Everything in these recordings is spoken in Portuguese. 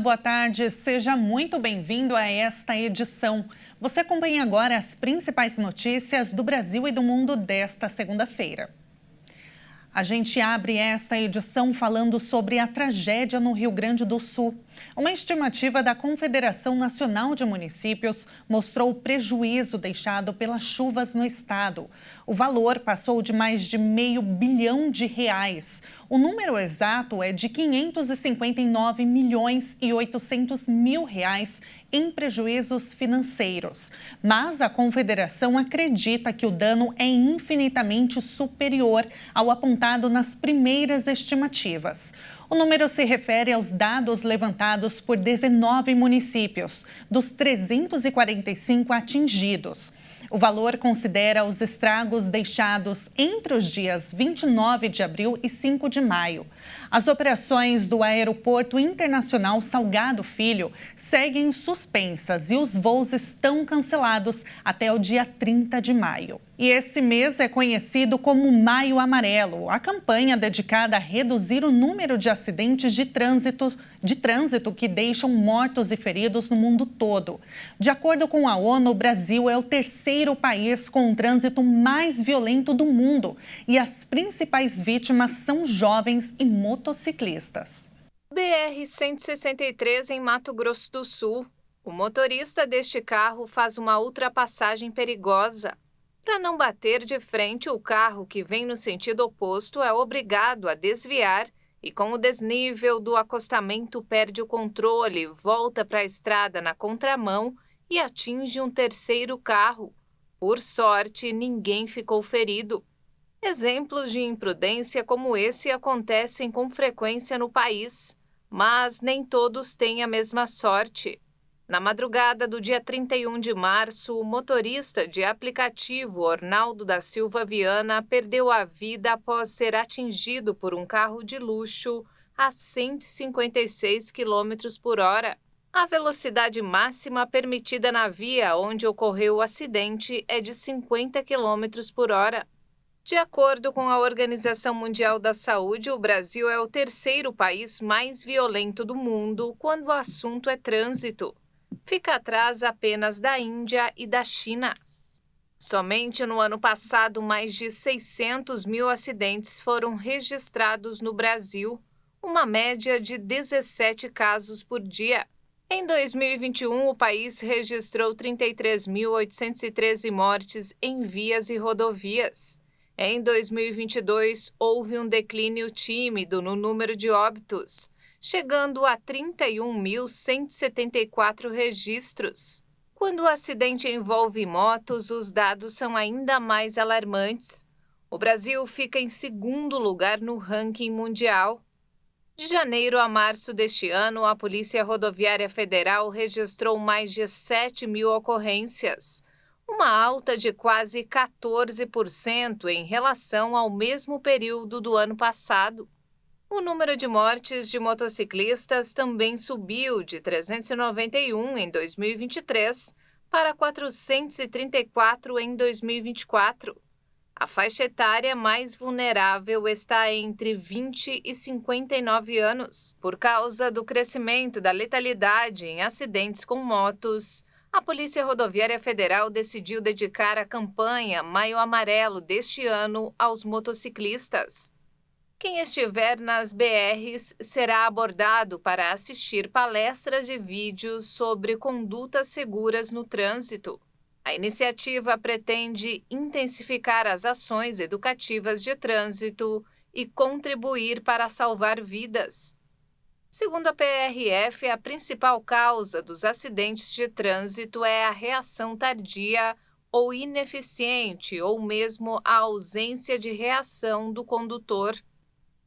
boa tarde. Seja muito bem-vindo a esta edição. Você acompanha agora as principais notícias do Brasil e do mundo desta segunda-feira. A gente abre esta edição falando sobre a tragédia no Rio Grande do Sul. Uma estimativa da Confederação Nacional de Municípios mostrou o prejuízo deixado pelas chuvas no estado. O valor passou de mais de R$500 bilhão. O número exato é de R$599.800.000 em prejuízos financeiros. Mas a Confederação acredita que o dano é infinitamente superior ao apontado nas primeiras estimativas. O número se refere aos dados levantados por 19 municípios, dos 345 atingidos. O valor considera os estragos deixados entre os dias 29 de abril e 5 de maio. As operações do Aeroporto Internacional Salgado Filho seguem suspensas e os voos estão cancelados até o dia 30 de maio. E esse mês é conhecido como Maio Amarelo, a campanha dedicada a reduzir o número de acidentes de trânsito que deixam mortos e feridos no mundo todo. De acordo com a ONU, o Brasil é o terceiro país com o trânsito mais violento do mundo e as principais vítimas são jovens e motociclistas. BR-163 em Mato Grosso do Sul. O motorista deste carro faz uma ultrapassagem perigosa. Para não bater de frente, o carro que vem no sentido oposto é obrigado a desviar e, com o desnível do acostamento, perde o controle, volta para a estrada na contramão e atinge um terceiro carro. Por sorte, ninguém ficou ferido. Exemplos de imprudência como esse acontecem com frequência no país, mas nem todos têm a mesma sorte. Na madrugada do dia 31 de março, o motorista de aplicativo Ornaldo da Silva Viana perdeu a vida após ser atingido por um carro de luxo a 156 km por hora. A velocidade máxima permitida na via onde ocorreu o acidente é de 50 km por hora. De acordo com a Organização Mundial da Saúde, o Brasil é o terceiro país mais violento do mundo quando o assunto é trânsito. Fica atrás apenas da Índia e da China. Somente no ano passado, mais de 600 mil acidentes foram registrados no Brasil, uma média de 17 casos por dia. Em 2021, o país registrou 33.813 mortes em vias e rodovias. Em 2022, houve um declínio tímido no número de óbitos, chegando a 31.174 registros. Quando o acidente envolve motos, os dados são ainda mais alarmantes. O Brasil fica em segundo lugar no ranking mundial. De janeiro a março deste ano, a Polícia Rodoviária Federal registrou mais de 7 mil ocorrências, uma alta de quase 14% em relação ao mesmo período do ano passado. O número de mortes de motociclistas também subiu de 391 em 2023 para 434 em 2024. A faixa etária mais vulnerável está entre 20 e 59 anos. Por causa do crescimento da letalidade em acidentes com motos, a Polícia Rodoviária Federal decidiu dedicar a campanha Maio Amarelo deste ano aos motociclistas. Quem estiver nas BRs será abordado para assistir palestras e vídeos sobre condutas seguras no trânsito. A iniciativa pretende intensificar as ações educativas de trânsito e contribuir para salvar vidas. Segundo a PRF, a principal causa dos acidentes de trânsito é a reação tardia ou ineficiente, ou mesmo a ausência de reação do condutor.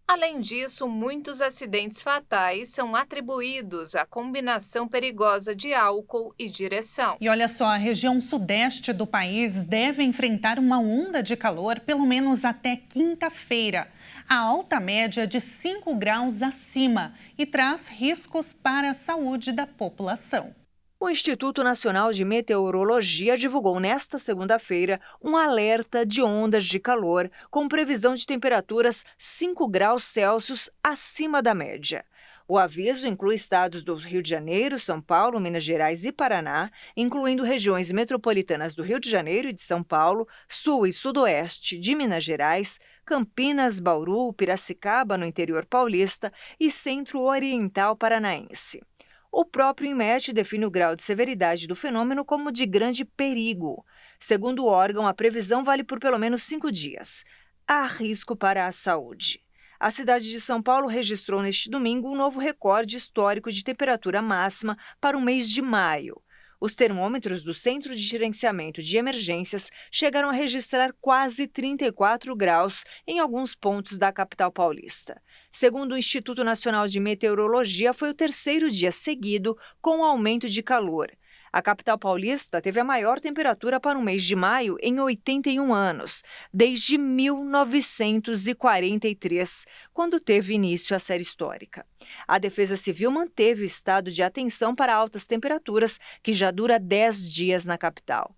Além disso, muitos acidentes fatais são atribuídos à combinação perigosa de álcool e direção. E olha só, a região sudeste do país deve enfrentar uma onda de calor pelo menos até quinta-feira. A alta média é de 5 graus acima e traz riscos para a saúde da população. O Instituto Nacional de Meteorologia divulgou nesta segunda-feira um alerta de ondas de calor com previsão de temperaturas 5 graus Celsius acima da média. O aviso inclui estados do Rio de Janeiro, São Paulo, Minas Gerais e Paraná, incluindo regiões metropolitanas do Rio de Janeiro e de São Paulo, sul e sudoeste de Minas Gerais, Campinas, Bauru, Piracicaba, no interior paulista e centro-oriental paranaense. O próprio INMET define o grau de severidade do fenômeno como de grande perigo. Segundo o órgão, a previsão vale por pelo menos 5 dias. Há risco para a saúde. A cidade de São Paulo registrou neste domingo um novo recorde histórico de temperatura máxima para o mês de maio. Os termômetros do Centro de Gerenciamento de Emergências chegaram a registrar quase 34 graus em alguns pontos da capital paulista. Segundo o Instituto Nacional de Meteorologia, foi o 3º dia seguido com aumento de calor. A capital paulista teve a maior temperatura para o mês de maio em 81 anos, desde 1943, quando teve início a série histórica. A Defesa Civil manteve o estado de atenção para altas temperaturas, que já dura 10 dias na capital.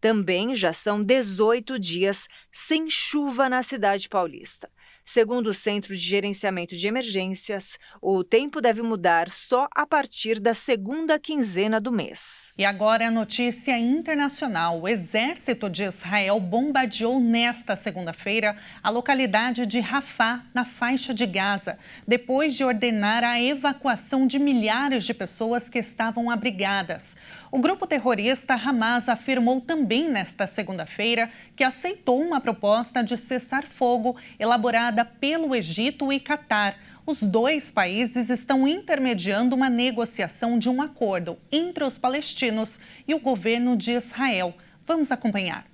Também já são 18 dias sem chuva na cidade paulista. Segundo o Centro de Gerenciamento de Emergências, o tempo deve mudar só a partir da segunda quinzena do mês. E agora a notícia internacional. O exército de Israel bombardeou nesta segunda-feira a localidade de Rafah, na faixa de Gaza, depois de ordenar a evacuação de milhares de pessoas que estavam abrigadas. O grupo terrorista Hamas afirmou também nesta segunda-feira que aceitou uma proposta de cessar-fogo elaborada pelo Egito e Catar. Os dois países estão intermediando uma negociação de um acordo entre os palestinos e o governo de Israel. Vamos acompanhar.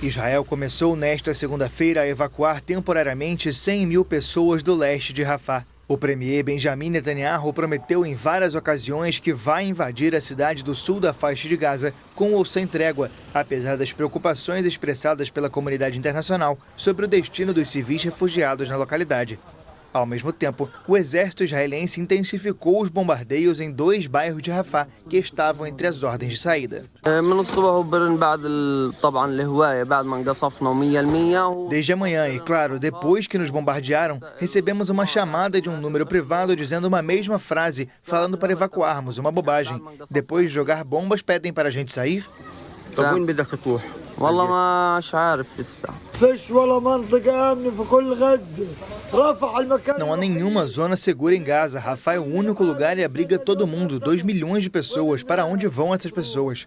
Israel começou nesta segunda-feira a evacuar temporariamente 100 mil pessoas do leste de Rafah. O premier Benjamin Netanyahu prometeu em várias ocasiões que vai invadir a cidade do sul da faixa de Gaza com ou sem trégua, apesar das preocupações expressadas pela comunidade internacional sobre o destino dos civis refugiados na localidade. Ao mesmo tempo, o exército israelense intensificou os bombardeios em 2 bairros de Rafah que estavam entre as ordens de saída. Desde amanhã e, claro, depois que nos bombardearam, recebemos uma chamada de um número privado dizendo uma mesma frase, falando para evacuarmos, uma bobagem. Depois de jogar bombas, pedem para a gente sair? والله مش عارف لسه. Não há nenhuma zona segura em Gaza. Rafah é o único lugar e abriga todo mundo, 2 milhões de pessoas. Para onde vão essas pessoas?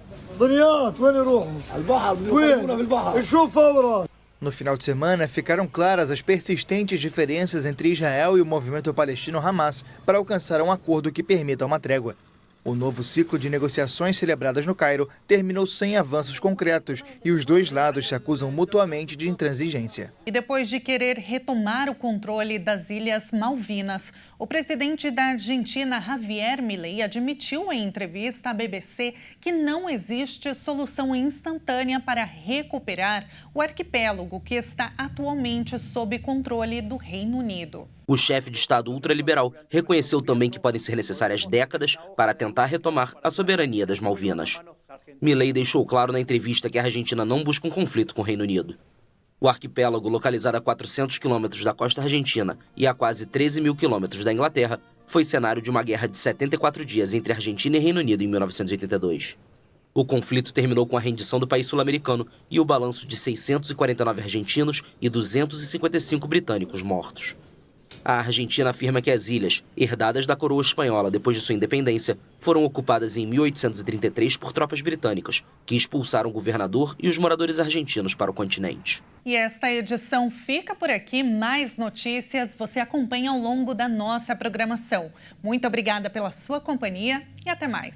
No final de semana, ficaram claras as persistentes diferenças entre Israel e o movimento palestino Hamas para alcançar um acordo que permita uma trégua. O novo ciclo de negociações celebradas no Cairo terminou sem avanços concretos e os dois lados se acusam mutuamente de intransigência. E depois de querer retomar o controle das Ilhas Malvinas, o presidente da Argentina, Javier Milei, admitiu em entrevista à BBC que não existe solução instantânea para recuperar o arquipélago que está atualmente sob controle do Reino Unido. O chefe de Estado ultraliberal reconheceu também que podem ser necessárias décadas para tentar retomar a soberania das Malvinas. Milei deixou claro na entrevista que a Argentina não busca um conflito com o Reino Unido. O arquipélago, localizado a 400 quilômetros da costa argentina e a quase 13 mil quilômetros da Inglaterra, foi cenário de uma guerra de 74 dias entre Argentina e Reino Unido em 1982. O conflito terminou com a rendição do país sul-americano e o balanço de 649 argentinos e 255 britânicos mortos. A Argentina afirma que as ilhas, herdadas da coroa espanhola depois de sua independência, foram ocupadas em 1833 por tropas britânicas, que expulsaram o governador e os moradores argentinos para o continente. E esta edição fica por aqui. Mais notícias você acompanha ao longo da nossa programação. Muito obrigada pela sua companhia e até mais.